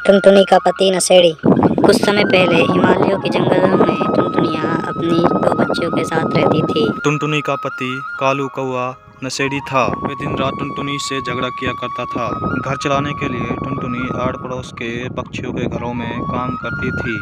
टुनटुनी का पति नशेड़ी। कुछ समय पहले हिमालयों के जंगलों में टुनटुनियाँ अपनी 2 बच्चियों के साथ रहती थी। टुनटुनी का पति कालू कौआ नशेड़ी था। वह दिन रात टुनटुनी से झगड़ा किया करता था। घर चलाने के लिए टुनटुनी आड़ पड़ोस के पक्षियों के घरों में काम करती थी।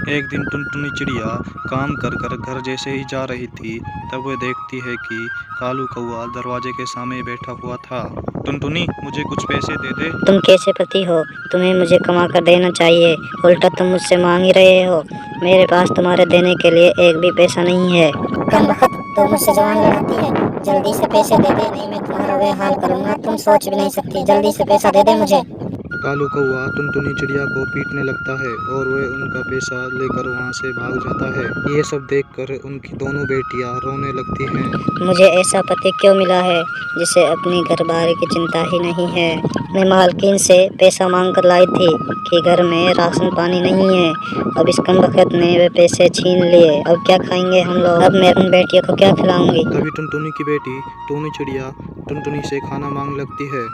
एक दिन टुनटुनी चिड़िया काम कर कर घर जैसे ही जा रही थी, तब वह देखती है कि कालू कौआ दरवाजे के सामने बैठा हुआ था। टुनटुनी, मुझे कुछ पैसे दे दे। तुम कैसे पति हो? तुम्हें मुझे कमा कर देना चाहिए, उल्टा तुम मुझसे मांग ही रहे हो। मेरे पास तुम्हारे देने के लिए एक भी पैसा नहीं है। कमबख्त, तू मुझसे जबान लड़ाती है। जल्दी से पैसे दे दे, नहीं मैं तुम्हारा वह हाल करूँगा तुम सोच भी नहीं सकती। जल्दी से पैसा दे दे मुझे। कालू कौआ टुनटुनी चिड़िया को पीटने लगता है और वह उनका पैसा लेकर वहां से भाग जाता है। ये सब देखकर उनकी दोनों बेटियां रोने लगती हैं। मुझे ऐसा पति क्यों मिला है जिसे अपनी घरबार की चिंता ही नहीं है। मैं मालकिन से पैसा मांग कर लाई थी कि घर में राशन पानी नहीं है। अब इस कमबख्त ने वे पैसे छीन लिए। अब क्या खाएंगे हम लोग? अब मैं अपनी बेटियों को क्या खिलाऊंगी? तभी टुनटुनी की बेटी टूनी चिड़िया टुनटुनी से खाना मांग लगती है।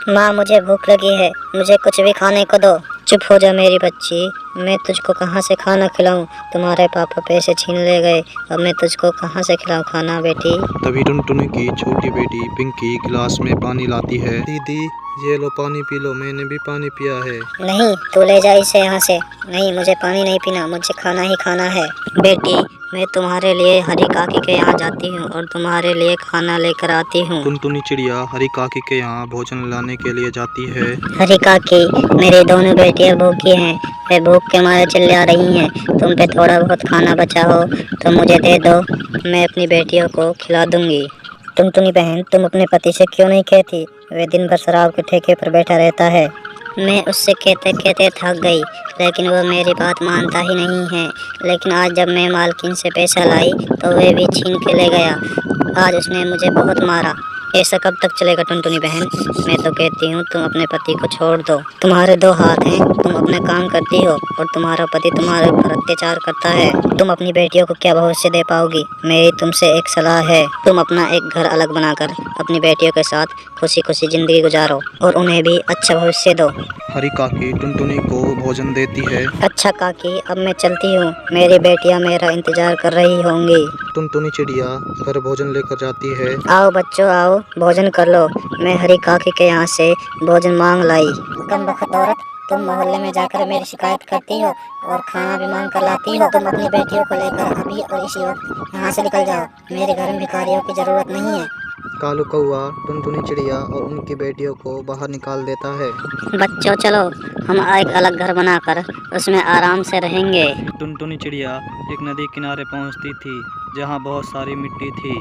माँ, मुझे भूख लगी है, मुझे कुछ भी खाने को दो। चुप हो जा मेरी बच्ची, मैं तुझको कहाँ से खाना खिलाऊं? तुम्हारे पापा पैसे छीन ले गए, अब मैं तुझको कहाँ से खिलाऊं खाना बेटी? तभी टुनटुनी की छोटी बेटी पिंकी गिलास में पानी लाती है। दीदी, ये लो पानी पी लो, मैंने भी पानी पिया है। नहीं, तू ले जा इसे यहाँ से। नहीं, मुझे पानी नहीं पीना, मुझे खाना ही खाना है। बेटी, मैं तुम्हारे लिए हरी काकी के यहाँ जाती हूँ और तुम्हारे लिए खाना लेकर आती हूँ। टुनटुनी चिड़िया हरी काकी के यहाँ भोजन लाने के लिए जाती है। हरी काकी, मेरी दोनों बेटियां भूखी हैं, वे भूख के मारे चिल्ला रही हैं। तुम पे थोड़ा बहुत खाना बचा हो तो मुझे दे दो, मैं अपनी बेटियों को खिला दूंगी। टुनटुनी बहन, तुम अपने पति से क्यों नहीं कहती? वे दिन भर शराब के ठेके पर बैठा रहता है। मैं उससे कहते कहते थक गई, लेकिन वो मेरी बात मानता ही नहीं है। लेकिन आज जब मैं मालकिन से पैसा लाई तो वे भी छीन के ले गया। आज उसने मुझे बहुत मारा। ऐसा कब तक चलेगा टुनटुनी बहन? मैं तो कहती हूँ तुम अपने पति को छोड़ दो। तुम्हारे 2 हाथ हैं, तुम अपना काम करती हो और तुम्हारा पति तुम्हारे ऊपर अत्याचार करता है। तुम अपनी बेटियों को क्या भविष्य दे पाओगी? मेरी तुमसे एक सलाह है, तुम अपना एक घर अलग बनाकर अपनी बेटियों के साथ खुशी खुशी जिंदगी गुजारो और उन्हें भी अच्छा भविष्य दो। हरी काकी टुनटुनी को भोजन देती है। अच्छा काकी, अब मैं चलती हूँ, मेरी बेटियाँ मेरा इंतजार कर रही होंगी। टुनटुनी चिड़िया घर भोजन लेकर जाती है। आओ बच्चों, आओ भोजन कर लो। मैं हरी काकी के यहाँ से भोजन मांग लाई। कमबख्त औरत, तुम मोहल्ले में जाकर मेरी शिकायत करती हो और खाना भी मांग कर लाती हो। तुम अपनी बेटियों को लेकर अभी और इसी वक्त यहाँ से निकल जाओ। मेरे घर में भिखारियों की जरूरत नहीं है। कालू कौआ टुनटुनी चिड़िया और उनकी बेटियों को बाहर निकाल देता है। बच्चों चलो, हम एक अलग घर बनाकर उसमें आराम से रहेंगे। टुनटुनी चिड़िया एक नदी किनारे पहुंचती थी जहां बहुत सारी मिट्टी थी।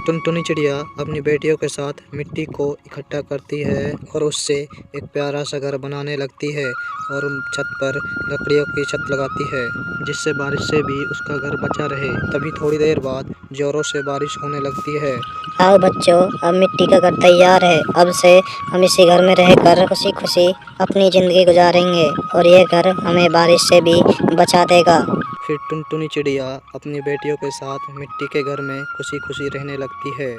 टुनटुनी चिड़िया अपनी बेटियों के साथ मिट्टी को इकट्ठा करती है और उससे एक प्यारा सा घर बनाने लगती है और छत पर लकड़ियों की छत लगाती है जिससे बारिश से भी उसका घर बचा रहे। तभी थोड़ी देर बाद जोरों से बारिश होने लगती है। आओ बच्चों, अब मिट्टी का घर तैयार है। अब से हम इसी घर में रहकर खुशी खुशी अपनी जिंदगी गुजारेंगे और ये घर हमें बारिश से भी बचा देगा। फिर टुनटुनी चिड़िया अपनी बेटियों के साथ मिट्टी के घर में खुशी खुशी रहने लगती है।